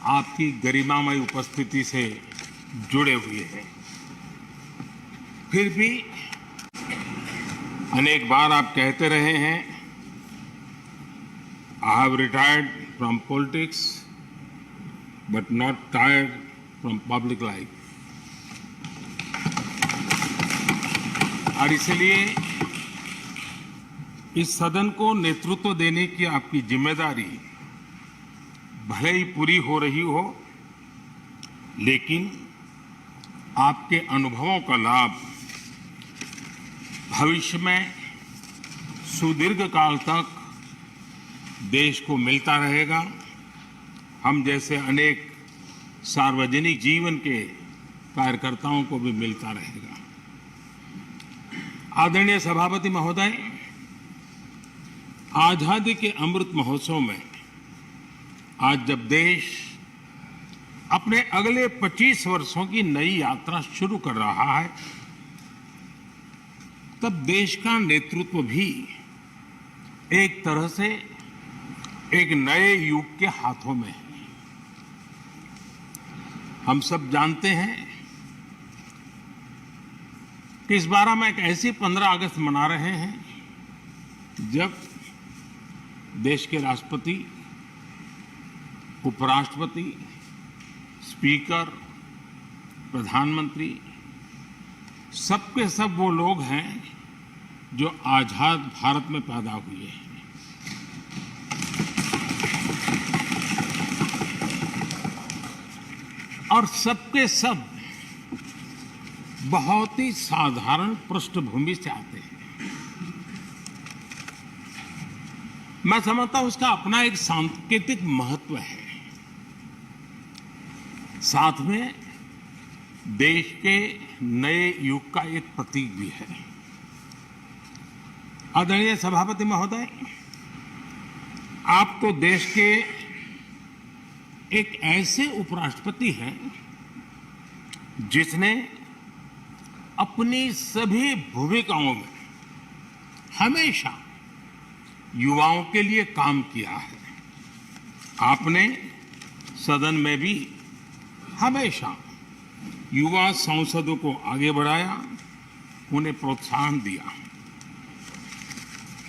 आपकी गरिमामय उपस्थिति से जुड़े हुए हैं। फिर भी अनेक बार आप कहते रहे हैं, I have retired from politics but not tired from public life. और इसलिए इस सदन को नेतृत्व देने की आपकी जिम्मेदारी भले ही पूरी हो रही हो, लेकिन आपके अनुभवों का लाभ भविष्य में सुदीर्घ काल तक देश को मिलता रहेगा। हम जैसे अनेक सार्वजनिक जीवन के कार्यकर्ताओं को भी मिलता रहेगा। आदरणीय सभापति महोदय, आजादी के अमृत महोत्सव में आज जब देश अपने अगले 25 वर्षों की नई यात्रा शुरू कर रहा है, तब देश का नेतृत्व भी एक तरह से एक नए युग के हाथों में है। हम सब जानते हैं कि इस बार हम एक ऐसी 15 अगस्त मना रहे हैं जब देश के राष्ट्रपति, उपराष्ट्रपति, स्पीकर, प्रधानमंत्री सबके सब वो लोग हैं जो आजाद भारत में पैदा हुए हैं। और सबके सब बहुत ही साधारण पृष्ठभूमि से आते हैं। मैं समझता हूं उसका अपना एक सांकेतिक महत्व है, साथ में देश के नए युग का एक प्रतीक भी है। आदरणीय सभापति महोदय, आप तो देश के एक ऐसे उपराष्ट्रपति हैं जिसने अपनी सभी भूमिकाओं में हमेशा युवाओं के लिए काम किया है। आपने सदन में भी हमेशा युवा सांसदों को आगे बढ़ाया, उन्हें प्रोत्साहन दिया।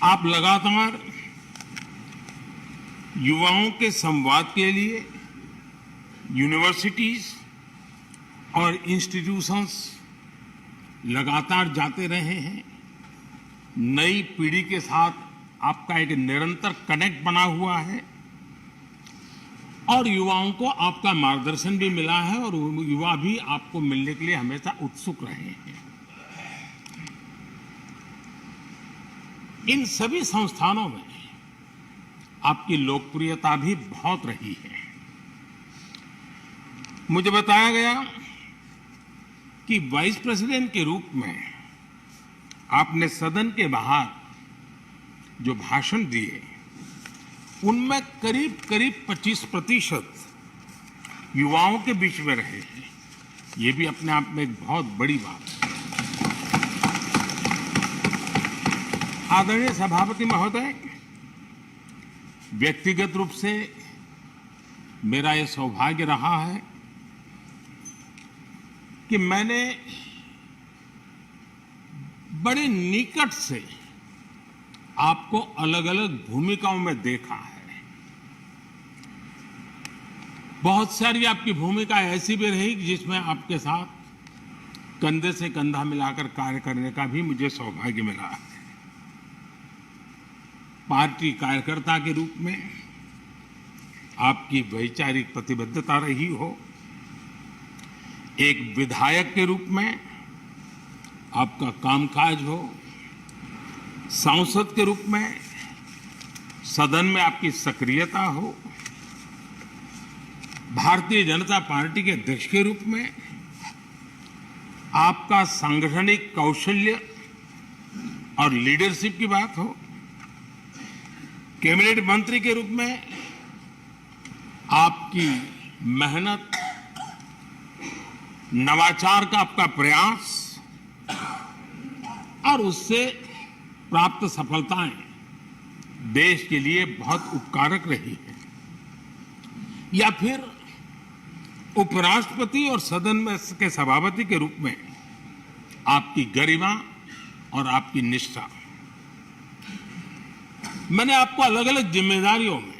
आप लगातार युवाओं के संवाद के लिए यूनिवर्सिटीज और इंस्टीट्यूशंस लगातार जाते रहे हैं। नई पीढ़ी के साथ आपका एक निरंतर कनेक्ट बना हुआ है और युवाओं को आपका मार्गदर्शन भी मिला है और युवा भी आपको मिलने के लिए हमेशा उत्सुक रहे हैं। इन सभी संस्थानों में आपकी लोकप्रियता भी बहुत रही है। मुझे बताया गया कि वाइस प्रेसिडेंट के रूप में आपने सदन के बाहर जो भाषण दिए, उनमें करीब 25% युवाओं के बीच में रहे हैं। ये भी अपने आप में एक बहुत बड़ी बात है। आदरणीय सभापति महोदय, व्यक्तिगत रूप से मेरा यह सौभाग्य रहा है कि मैंने बड़े निकट से आपको अलग अलग भूमिकाओं में देखा है। बहुत सारी आपकी भूमिका ऐसी भी रही जिसमें आपके साथ कंधे से कंधा मिलाकर कार्य करने का भी मुझे सौभाग्य मिला है। पार्टी कार्यकर्ता के रूप में आपकी वैचारिक प्रतिबद्धता रही हो, एक विधायक के रूप में आपका कामकाज हो, सांसद के रूप में सदन में आपकी सक्रियता हो, भारतीय जनता पार्टी के अध्यक्ष के रूप में आपका सांगठनिक कौशल्य और लीडरशिप की बात हो, कैबिनेट मंत्री के रूप में आपकी मेहनत, नवाचार का आपका प्रयास और उससे प्राप्त सफलताएं देश के लिए बहुत उपकारक रही है, या फिर उपराष्ट्रपति और सदन में के सभापति के रूप में आपकी गरिमा और आपकी निष्ठा, मैंने आपको अलग अलग जिम्मेदारियों में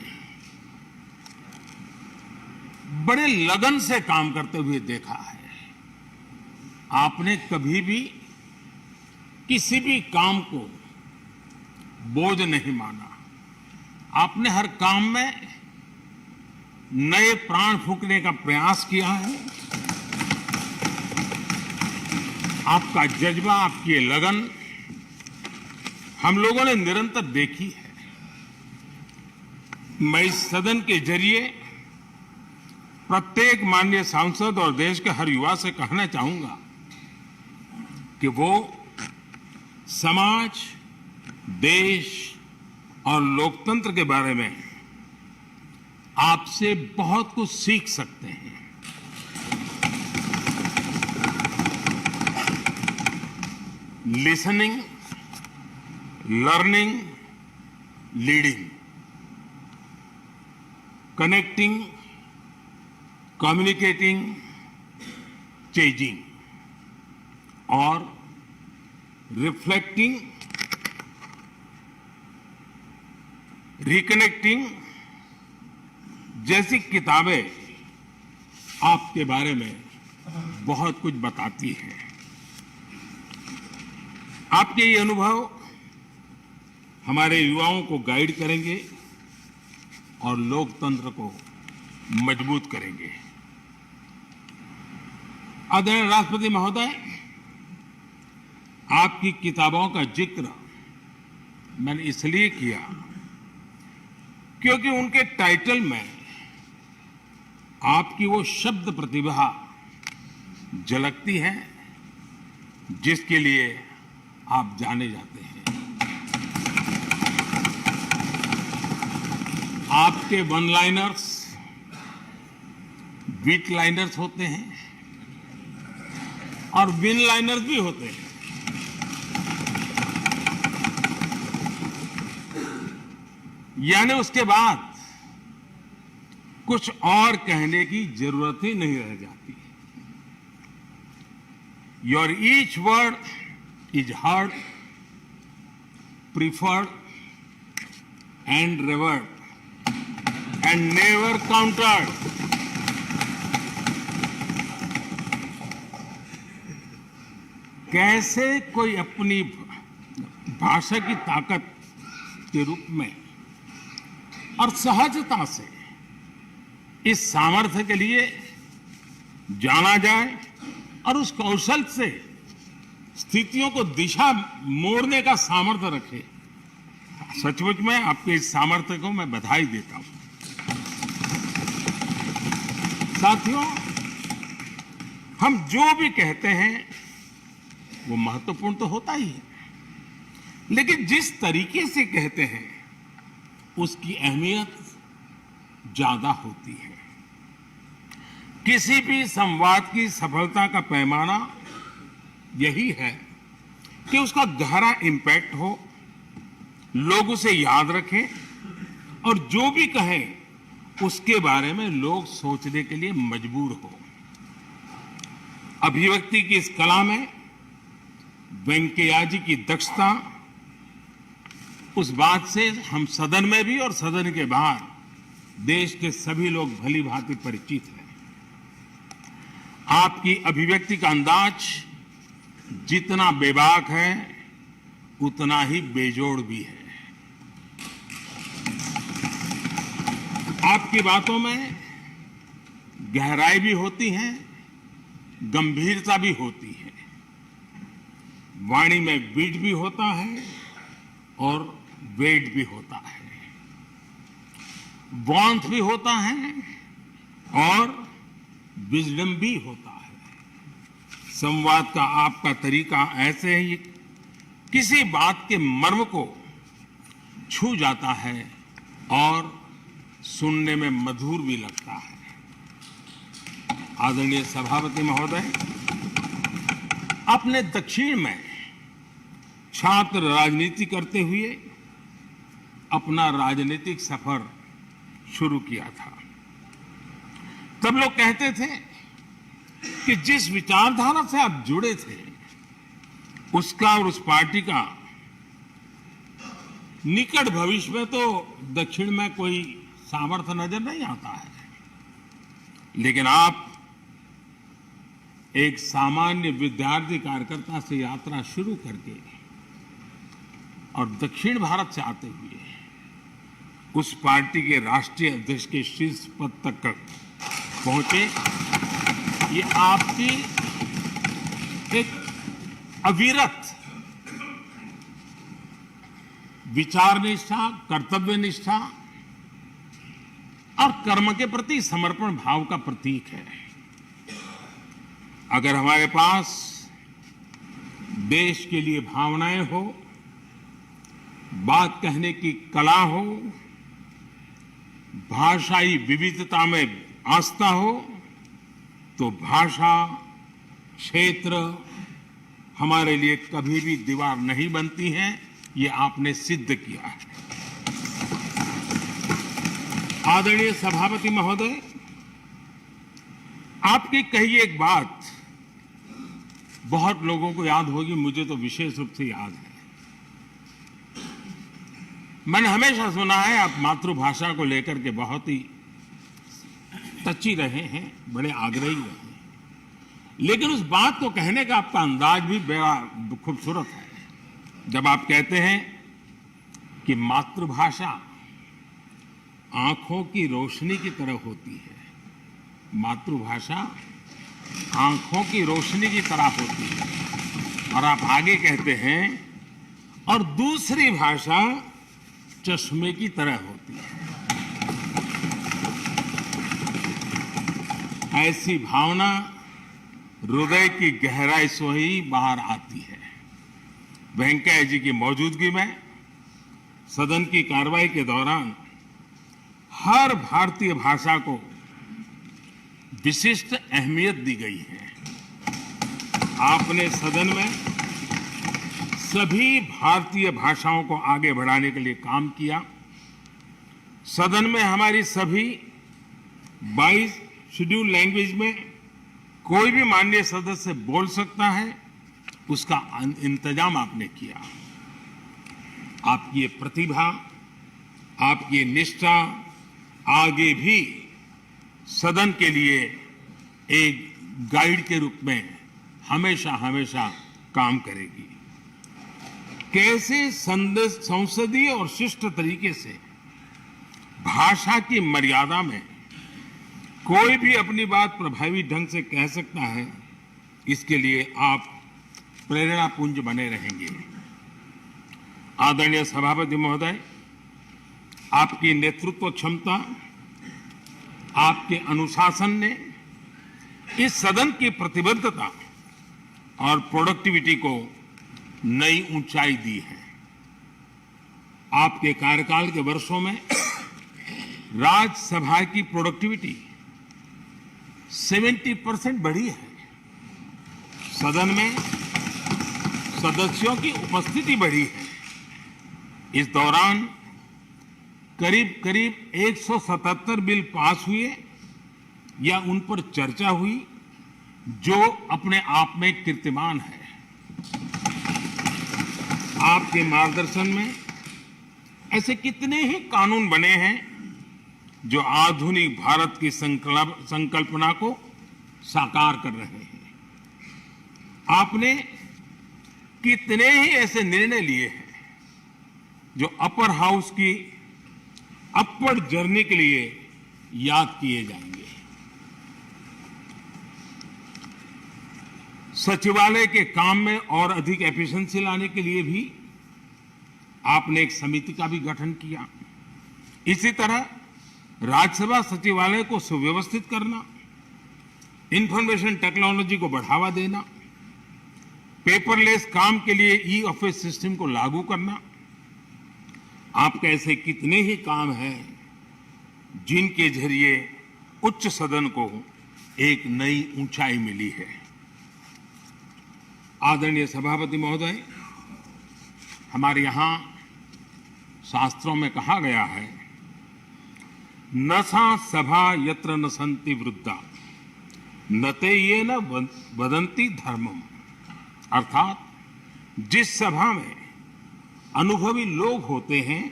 बड़े लगन से काम करते हुए देखा है। आपने कभी भी किसी भी काम को बोझ नहीं माना। आपने हर काम में नए प्राण फूंकने का प्रयास किया है। आपका जज्बा, आपकी ये लगन हम लोगों ने निरंतर देखी है। मैं इस सदन के जरिए प्रत्येक माननीय सांसद और देश के हर युवा से कहना चाहूंगा कि वो समाज, देश और लोकतंत्र के बारे में आपसे बहुत कुछ सीख सकते हैं। Listening, learning, leading, connecting, communicating, changing और रिफ्लेक्टिंग, रिकनेक्टिंग जैसी किताबें आपके बारे में बहुत कुछ बताती हैं। आपके ये अनुभव हमारे युवाओं को गाइड करेंगे और लोकतंत्र को मजबूत करेंगे। आदरणीय राष्ट्रपति महोदय, आपकी किताबों का जिक्र मैंने इसलिए किया क्योंकि उनके टाइटल में आपकी वो शब्द प्रतिभा झलकती है जिसके लिए आप जाने जाते हैं। आपके वन लाइनर्स, बीट लाइनर्स होते हैं और विन लाइनर्स भी होते हैं। यानी उसके बाद कुछ और कहने की जरूरत ही नहीं रह जाती। Your each word is heard, preferred and reward and never countered. कैसे कोई अपनी भाषा की ताकत के रूप में और सहजता से इस सामर्थ्य के लिए जाना जाए और उस कौशल से स्थितियों को दिशा मोड़ने का सामर्थ्य रखे। सचमुच में आपके इस सामर्थ्य को मैं बधाई देता हूं। साथियों, हम जो भी कहते हैं वो महत्वपूर्ण तो होता ही है, लेकिन जिस तरीके से कहते हैं उसकी अहमियत ज्यादा होती है। किसी भी संवाद की सफलता का पैमाना यही है कि उसका गहरा इंपैक्ट हो, लोग उसे याद रखें और जो भी कहें उसके बारे में लोग सोचने के लिए मजबूर हो। अभिव्यक्ति की इस कला में वेंकैया जी की दक्षता, उस बात से हम सदन में भी और सदन के बाहर देश के सभी लोग भली भांति परिचित हैं। आपकी अभिव्यक्ति का अंदाज जितना बेबाक है उतना ही बेजोड़ भी है। आपकी बातों में गहराई भी होती है, गंभीरता भी होती है, वाणी में बीट भी होता है और वेट भी होता है, वार्मथ भी होता है और विजडम भी होता है। संवाद का आपका तरीका ऐसे ही किसी बात के मर्म को छू जाता है और सुनने में मधुर भी लगता है। आदरणीय सभापति महोदय, आपने दक्षिण में छात्र राजनीति करते हुए अपना राजनीतिक सफर शुरू किया था। सब लोग कहते थे कि जिस विचारधारा से आप जुड़े थे उसका और उस पार्टी का निकट भविष्य में तो दक्षिण में कोई सामर्थ्य नजर नहीं आता है। लेकिन आप एक सामान्य विद्यार्थी कार्यकर्ता से यात्रा शुरू करके और दक्षिण भारत से आते हुए उस पार्टी के राष्ट्रीय अध्यक्ष के शीर्ष पद तक पहुंचे। ये आपकी एक अविरत विचार निष्ठा, कर्तव्य निष्ठा और कर्म के प्रति समर्पण भाव का प्रतीक है। अगर हमारे पास देश के लिए भावनाएं हो, बात कहने की कला हो, भाषाई विविधता में आस्था हो, तो भाषा क्षेत्र हमारे लिए कभी भी दीवार नहीं बनती है। ये आपने सिद्ध किया है। आदरणीय सभापति महोदय, आपकी कही एक बात बहुत लोगों को याद होगी, मुझे तो विशेष रूप से याद है। मैंने हमेशा सुना है आप मातृभाषा को लेकर के बहुत ही टची रहे हैं, बड़े आग्रही रहे हैं, लेकिन उस बात को कहने का आपका अंदाज भी बड़ा खूबसूरत है। जब आप कहते हैं कि मातृभाषा आंखों की रोशनी की तरह होती है, मातृभाषा आंखों की रोशनी की तरह होती है, और आप आगे कहते हैं और दूसरी भाषा चश्मे की तरह होती है। ऐसी भावना हृदय की गहराई से ही बाहर आती है। वेंकैया जी की मौजूदगी में सदन की कार्रवाई के दौरान हर भारतीय भाषा को विशिष्ट अहमियत दी गई है। आपने सदन में सभी भारतीय भाषाओं को आगे बढ़ाने के लिए काम किया। सदन में हमारी सभी 22 शेड्यूल लैंग्वेज में कोई भी माननीय सदस्य बोल सकता है, उसका इंतजाम आपने किया। आपकी ये प्रतिभा, आपकी ये निष्ठा आगे भी सदन के लिए एक गाइड के रूप में हमेशा हमेशा काम करेगी। कैसे संसदीय और शिष्ट तरीके से भाषा की मर्यादा में कोई भी अपनी बात प्रभावी ढंग से कह सकता है, इसके लिए आप प्रेरणापुंज बने रहेंगे। आदरणीय सभापति महोदय, आपकी नेतृत्व क्षमता, आपके अनुशासन ने इस सदन की प्रतिबद्धता और प्रोडक्टिविटी को नई ऊंचाई दी है। आपके कार्यकाल के वर्षों में राज्यसभा की प्रोडक्टिविटी 70% बढ़ी है। सदन में सदस्यों की उपस्थिति बढ़ी है। इस दौरान करीब करीब 177 बिल पास हुए या उन पर चर्चा हुई, जो अपने आप में कीर्तिमान है। आपके मार्गदर्शन में ऐसे कितने ही कानून बने हैं जो आधुनिक भारत की संकल्पना को साकार कर रहे हैं। आपने कितने ही ऐसे निर्णय लिए हैं जो अपर हाउस की अपवर्ड जर्नी के लिए याद किए जाएंगे। सचिवालय के काम में और अधिक एफिशिएंसी लाने के लिए भी आपने एक समिति का भी गठन किया। इसी तरह राज्यसभा सचिवालय को सुव्यवस्थित करना, इंफॉर्मेशन टेक्नोलॉजी को बढ़ावा देना, पेपरलेस काम के लिए ई ऑफिस सिस्टम को लागू करना, आपके ऐसे कितने ही काम हैं जिनके जरिए उच्च सदन को एक नई ऊंचाई मिली है। आदरणीय सभापति महोदय, हमारे यहां शास्त्रों में कहा गया है न सा सभा यत्र न सन्ति वृद्धा न ते ये न वदन्ति धर्मम। अर्थात जिस सभा में अनुभवी लोग होते हैं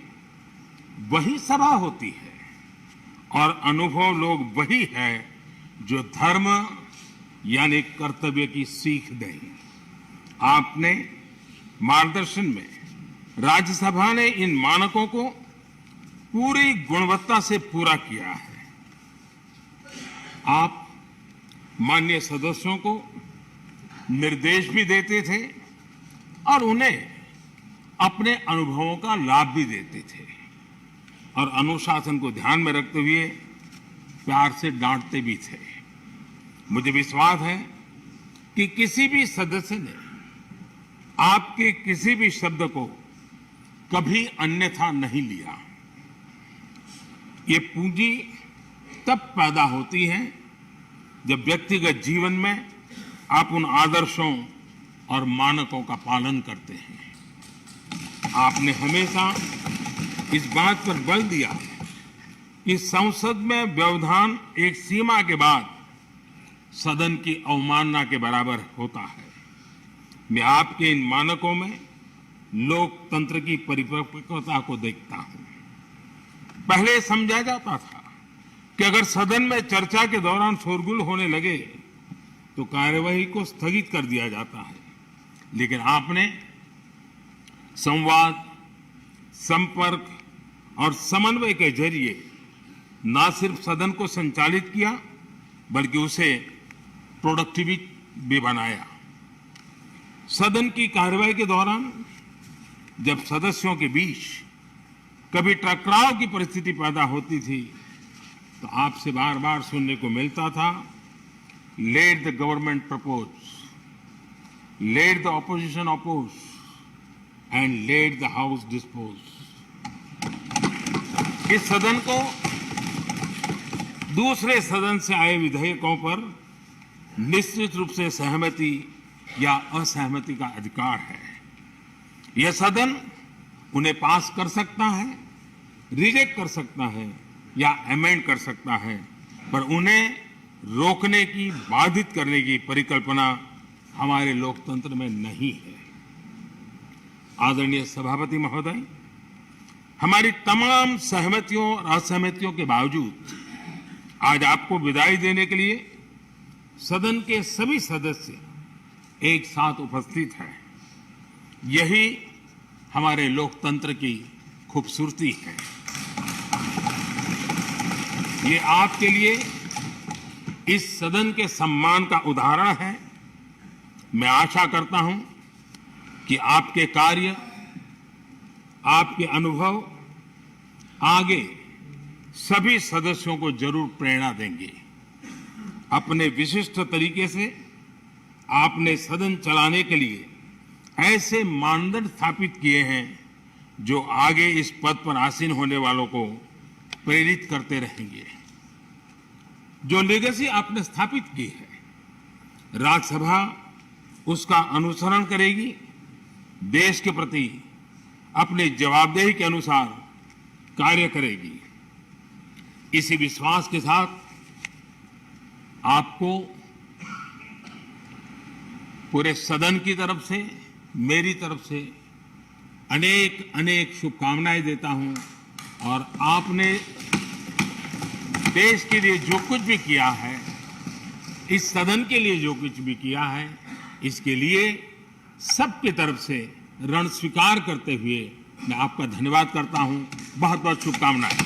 वही सभा होती है, और अनुभव लोग वही है जो धर्म यानी कर्तव्य की सीख दें। आपने मार्गदर्शन में राज्यसभा ने इन मानकों को पूरी गुणवत्ता से पूरा किया है। आप माननीय सदस्यों को निर्देश भी देते थे और उन्हें अपने अनुभवों का लाभ भी देते थे, और अनुशासन को ध्यान में रखते हुए प्यार से डांटते भी थे। मुझे विश्वास है कि किसी भी सदस्य ने आपके किसी भी शब्द को कभी अन्यथा नहीं लिया। ये पूंजी तब पैदा होती है जब व्यक्तिगत जीवन में आप उन आदर्शों और मानकों का पालन करते हैं। आपने हमेशा इस बात पर बल दिया कि संसद में व्यवधान एक सीमा के बाद सदन की अवमानना के बराबर होता है। मैं आपके इन मानकों में लोकतंत्र की परिपक्वता को देखता हूं। पहले समझा जाता था कि अगर सदन में चर्चा के दौरान शोरगुल होने लगे तो कार्यवाही को स्थगित कर दिया जाता है, लेकिन आपने संवाद, संपर्क और समन्वय के जरिए न सिर्फ सदन को संचालित किया बल्कि उसे प्रोडक्टिव भी बनाया। सदन की कार्यवाही के दौरान जब सदस्यों के बीच कभी टकराव की परिस्थिति पैदा होती थी तो आपसे बार बार सुनने को मिलता था, let the government propose, let the opposition oppose and let the house dispose. इस सदन को दूसरे सदन से आए विधेयकों पर निश्चित रूप से सहमति या असहमति का अधिकार है। यह सदन उन्हें पास कर सकता है, रिजेक्ट कर सकता है या अमेंड कर सकता है, पर उन्हें रोकने की, बाधित करने की परिकल्पना हमारे लोकतंत्र में नहीं है। आदरणीय सभापति महोदय, हमारी तमाम सहमतियों और असहमतियों के बावजूद आज आपको विदाई देने के लिए सदन के सभी सदस्य एक साथ उपस्थित हैं। यही हमारे लोकतंत्र की खूबसूरती है। ये आपके लिए इस सदन के सम्मान का उदाहरण है। मैं आशा करता हूं कि आपके कार्य, आपके अनुभव आगे सभी सदस्यों को जरूर प्रेरणा देंगे। अपने विशिष्ट तरीके से आपने सदन चलाने के लिए ऐसे मानदंड स्थापित किए हैं जो आगे इस पद पर आसीन होने वालों को प्रेरित करते रहेंगे। जो लेगेसी आपने स्थापित की है, राज्यसभा उसका अनुसरण करेगी, देश के प्रति अपने जवाबदेही के अनुसार कार्य करेगी। इसी विश्वास के साथ आपको पूरे सदन की तरफ से, मेरी तरफ से अनेक अनेक शुभकामनाएं देता हूं, और आपने देश के लिए जो कुछ भी किया है, इस सदन के लिए जो कुछ भी किया है, इसके लिए सबकी तरफ से ऋण स्वीकार करते हुए मैं आपका धन्यवाद करता हूं। बहुत बहुत शुभकामनाएं।